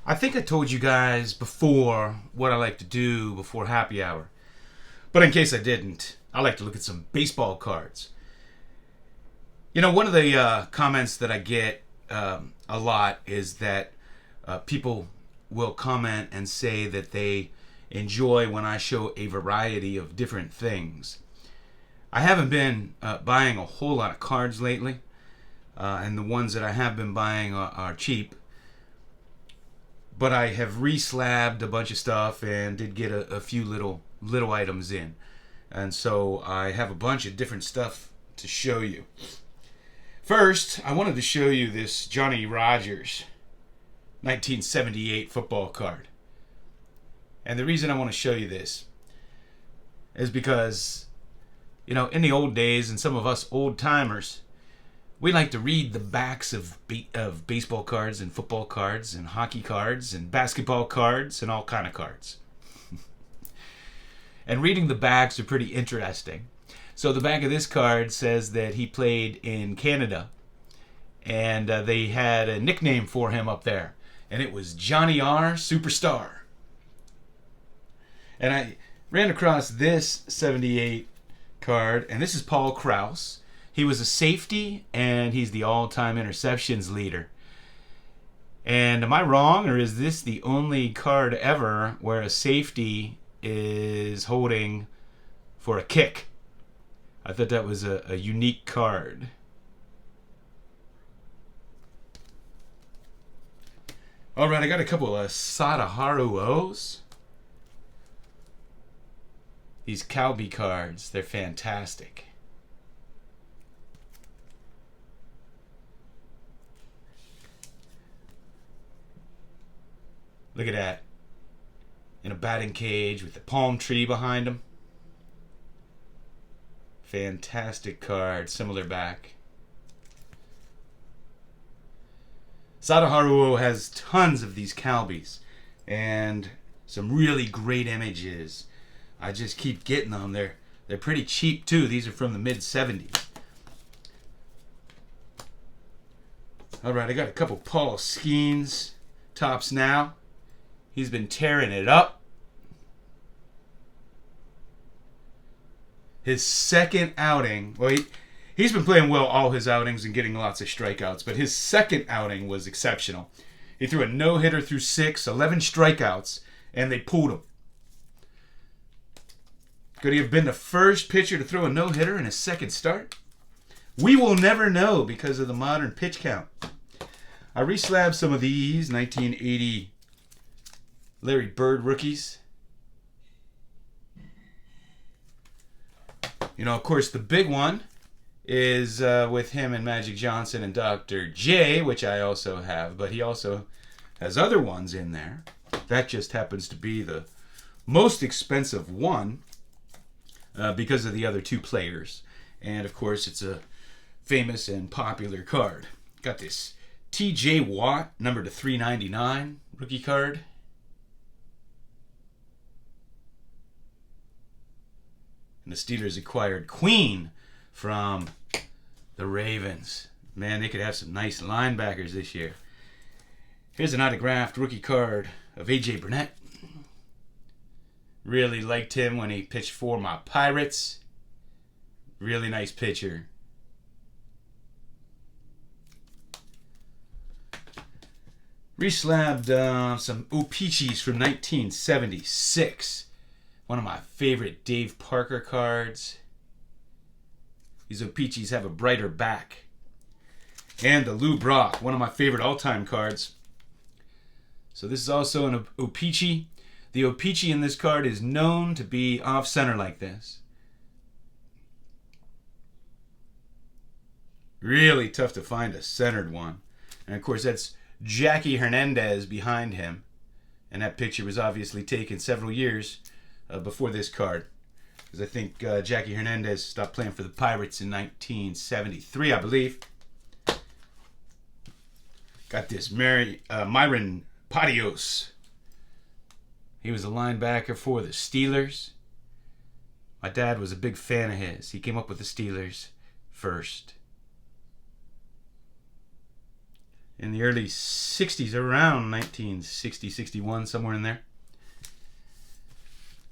I think I told you guys before what I like to do before happy hour. But in case I didn't, I like to look at some baseball cards. You know, one of the comments that I get a lot is that people will comment and say that they enjoy when I show a variety of different things. I haven't been buying a whole lot of cards lately, and the ones that I have been buying are cheap. But I have re-slabbed a bunch of stuff and did get a few little items in. And so I have a bunch of different stuff to show you. First, I wanted to show you this Johnny Rodgers 1978 football card. And the reason I want to show you this is because, you know, in the old days, and some of us old timers, we like to read the backs of baseball cards and football cards and hockey cards and basketball cards and all kind of cards. And reading the backs are pretty interesting. So the back of this card says that he played in Canada, and they had a nickname for him up there, and it was Johnny R. Superstar. And I ran across this 78 card, and this is Paul Krause. He was a safety, and he's the all-time interceptions leader. And am I wrong, or is this the only card ever where a safety is holding for a kick? I thought that was a unique card. All right, I got a couple of Sadaharu O's. These Calby cards, they're fantastic. Look at that. In a batting cage with the palm tree behind him. Fantastic card. Similar back. Sadaharu has tons of these Calbys. And some really great images. I just keep getting them. They're pretty cheap too. These are from the mid-70s. Alright, I got a couple Paul Skeens tops now. He's been tearing it up. His second outing, well, he's been playing well all his outings and getting lots of strikeouts, but his second outing was exceptional. He threw a no-hitter through 6, 11 strikeouts, and they pulled him. Could he have been the first pitcher to throw a no-hitter in his second start? We will never know because of the modern pitch count. I re-slabbed some of these 1980 Larry Bird rookies. You know, of course, the big one is with him and Magic Johnson and Dr. J, which I also have, but he also has other ones in there. That just happens to be the most expensive one because of the other two players. And, of course, it's a famous and popular card. Got this T.J. Watt, number to 399 rookie card. And the Steelers acquired Queen from the Ravens. Man, they could have some nice linebackers this year. Here's an autographed rookie card of A.J. Burnett. Really liked him when he pitched for my Pirates. Really nice pitcher. Reslabbed some O-Pee-Chees from 1976. One of my favorite Dave Parker cards. These O-Pee-Chees have a brighter back. And the Lou Brock, one of my favorite all-time cards. So this is also an O-Pee-Chee. The O-Pee-Chee in this card is known to be off-center like this. Really tough to find a centered one. And of course that's Jackie Hernandez behind him. And that picture was obviously taken several years before this card. Because I think Jackie Hernandez stopped playing for the Pirates in 1973, I believe. Got this Myron Patios. He was a linebacker for the Steelers. My dad was a big fan of his. He came up with the Steelers first. in the early 60s, around 1960, 61, somewhere in there.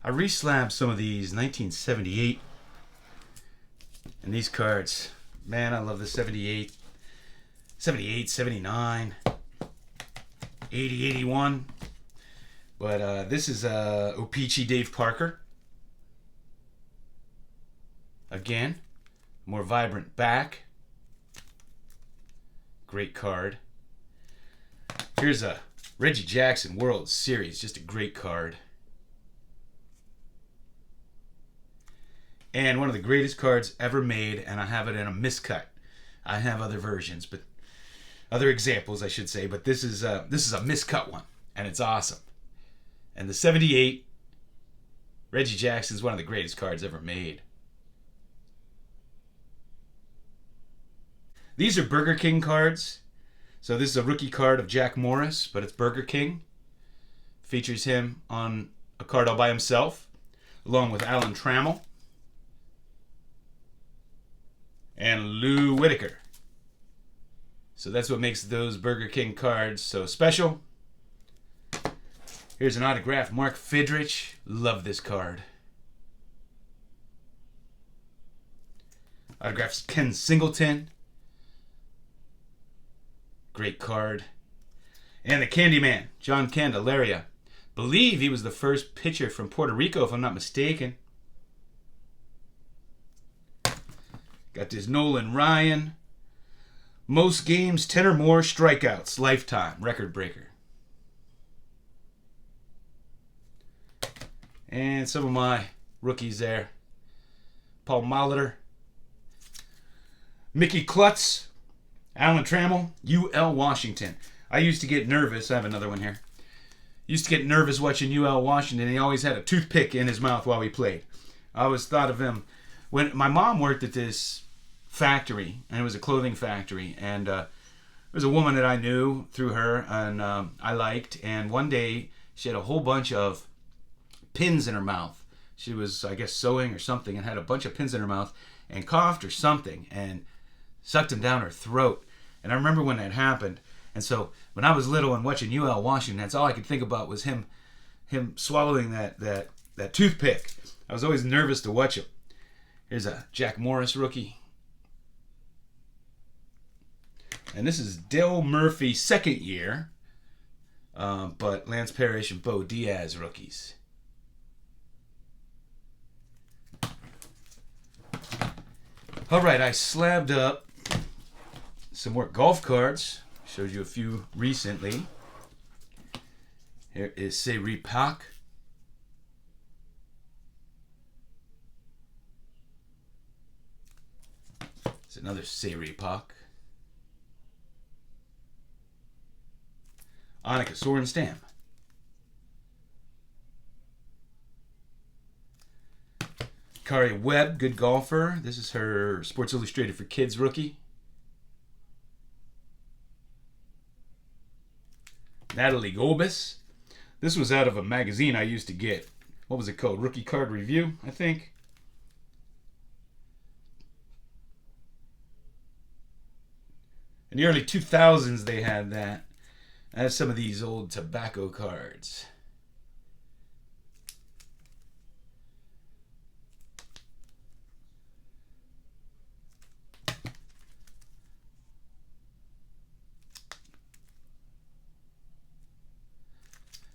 I reslabbed some of these 1978. And these cards, man, I love the 78, 79, 80, 81. But this is O-Pee-Chee Dave Parker. Again, more vibrant back. Great card. Here's a Reggie Jackson World Series, just a great card. And one of the greatest cards ever made, and I have it in a miscut. I have other versions, but other examples, I should say, but this is a miscut one, and it's awesome. And the 78 Reggie Jackson is one of the greatest cards ever made. These are Burger King cards. So this is a rookie card of Jack Morris, but it's Burger King. Features him on a card all by himself, along with Alan Trammell and Lou Whitaker. So that's what makes those Burger King cards so special. Here's an autograph, Mark Fidrich. Love this card. Autographs, Ken Singleton. Great card. And the Candyman, John Candelaria. Believe he was the first pitcher from Puerto Rico, if I'm not mistaken. Got this Nolan Ryan. Most games, 10 or more strikeouts, lifetime, record breaker. And some of my rookies there. Paul Molitor. Mickey Klutz. Alan Trammell, UL Washington. I used to get nervous. I have another one here. Used to get nervous watching UL Washington. He always had a toothpick in his mouth while he played. I always thought of him. When my mom worked at this factory, and it was a clothing factory, and there was a woman that I knew through her, and I liked, and one day she had a whole bunch of pins in her mouth. She was, I guess, sewing or something, and had a bunch of pins in her mouth, and coughed or something, and sucked them down her throat. And I remember when that happened. And so when I was little and watching UL Washington, that's all I could think about was him swallowing that toothpick. I was always nervous to watch him. Here's a Jack Morris rookie. And this is Dale Murphy, second year. But Lance Parrish and Bo Diaz rookies. All right, I slabbed up some more golf cards. Showed you a few recently. Here is Serie Pak. It's another Serie Pak. Annika Sorenstam. Kari Webb, good golfer. This is her Sports Illustrated for Kids rookie. Natalie Gobis. This was out of a magazine I used to get. What was it called? Rookie Card Review, I think. In the early 2000s, they had that. I have some of these old tobacco cards.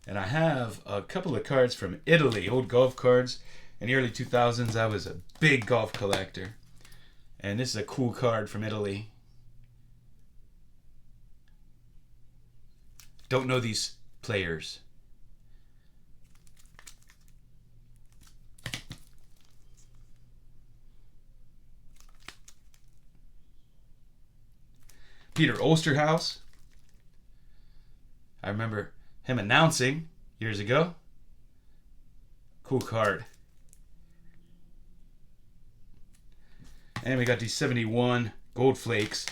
And I have a couple of cards from Italy, old golf cards. In the early 2000s, I was a big golf collector. And this is a cool card from Italy. Don't know these players. Peter Osterhaus. I remember him announcing years ago. Cool card. And we got these 71 Gold Flakes.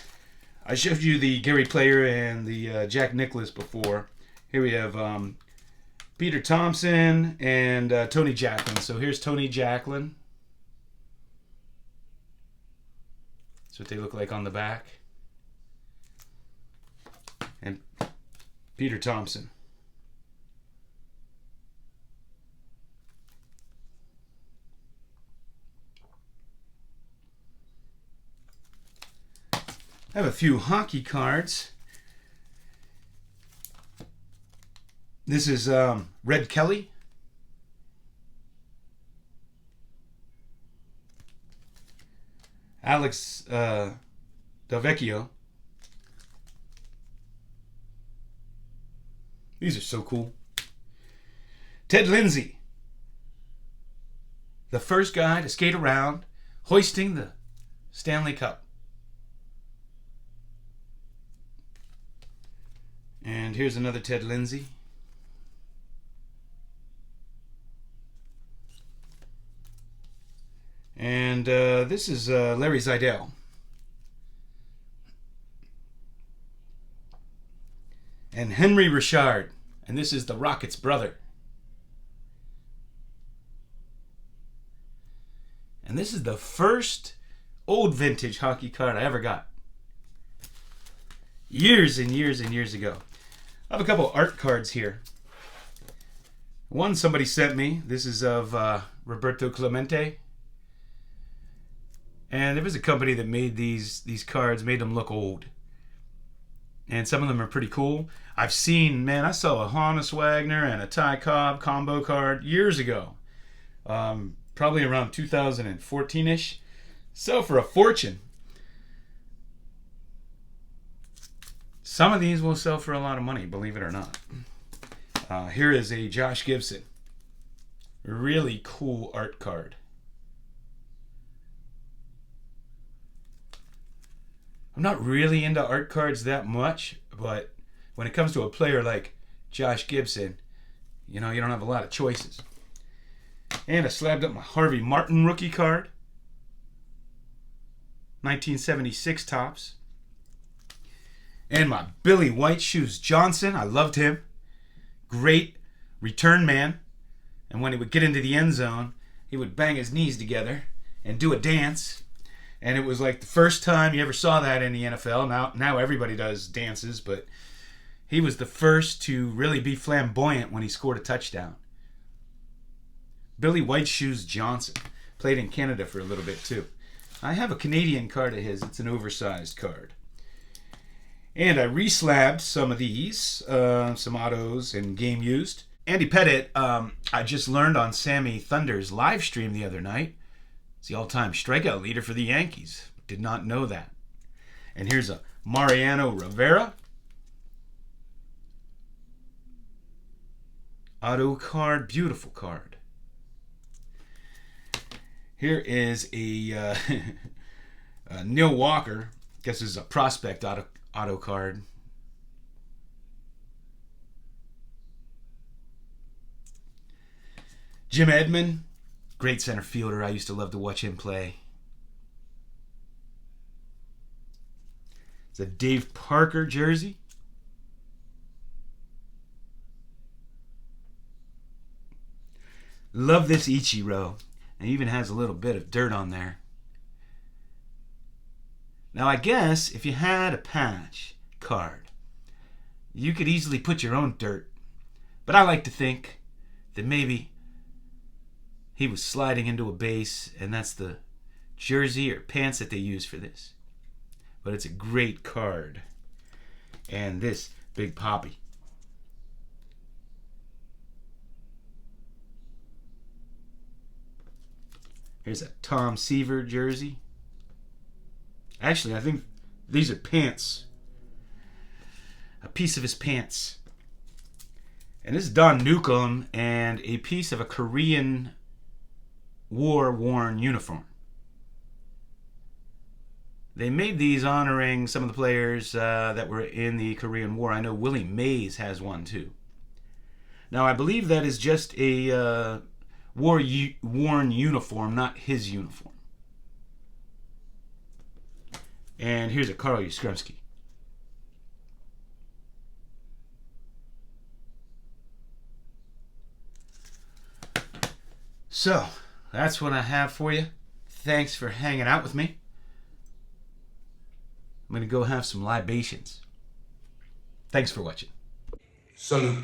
I showed you the Gary Player and the Jack Nicklaus before. Here we have Peter Thompson and Tony Jacklin. So here's Tony Jacklin. That's what they look like on the back. And Peter Thompson. I have a few hockey cards. This is Red Kelly. Alex Delvecchio. These are so cool. Ted Lindsay. The first guy to skate around hoisting the Stanley Cup. And here's another Ted Lindsay. And this is Larry Zeidel. And Henry Richard. And this is the Rockets' brother. And this is the first old vintage hockey card I ever got. Years and years and years ago. I have a couple art cards here. One somebody sent me. This is of Roberto Clemente. And there was a company that made these cards, made them look old. And some of them are pretty cool. I've seen, man, I saw a Honus Wagner and a Ty Cobb combo card years ago. Probably around 2014-ish. So for a fortune. Some of these will sell for a lot of money, believe it or not. Here is a Josh Gibson. Really cool art card. I'm not really into art cards that much, but when it comes to a player like Josh Gibson, you know, you don't have a lot of choices. And I slabbed up my Harvey Martin rookie card. 1976 tops. And my Billy White Shoes Johnson. I loved him. Great return man. And when he would get into the end zone, he would bang his knees together and do a dance. And it was like the first time you ever saw that in the NFL. Now everybody does dances, but he was the first to really be flamboyant when he scored a touchdown. Billy White Shoes Johnson. Played in Canada for a little bit too. I have a Canadian card of his. It's an oversized card. And I reslabbed some of these, some autos and game used. Andy Pettit, I just learned on Sammy Thunder's live stream the other night. It's the all-time strikeout leader for the Yankees. Did not know that. And here's a Mariano Rivera. Auto card, beautiful card. Here is a Neil Walker. I guess this is a prospect auto card. Jim Edman, great center fielder. I used to love to watch him play. It's a Dave Parker jersey. Love this Ichiro. It even has a little bit of dirt on there. Now I guess if you had a patch card, you could easily put your own dirt. But I like to think that maybe he was sliding into a base and that's the jersey or pants that they use for this. But it's a great card. And this Big Poppy. Here's a Tom Seaver jersey. Actually, I think these are pants. A piece of his pants. And this is Don Newcomb and a piece of a Korean war-worn uniform. They made these honoring some of the players that were in the Korean War. I know Willie Mays has one too. Now, I believe that is just a war-worn uniform, not his uniform. And here's a Carl Yastrzemski. So, that's what I have for you. Thanks for hanging out with me. I'm going to go have some libations. Thanks for watching. Salute.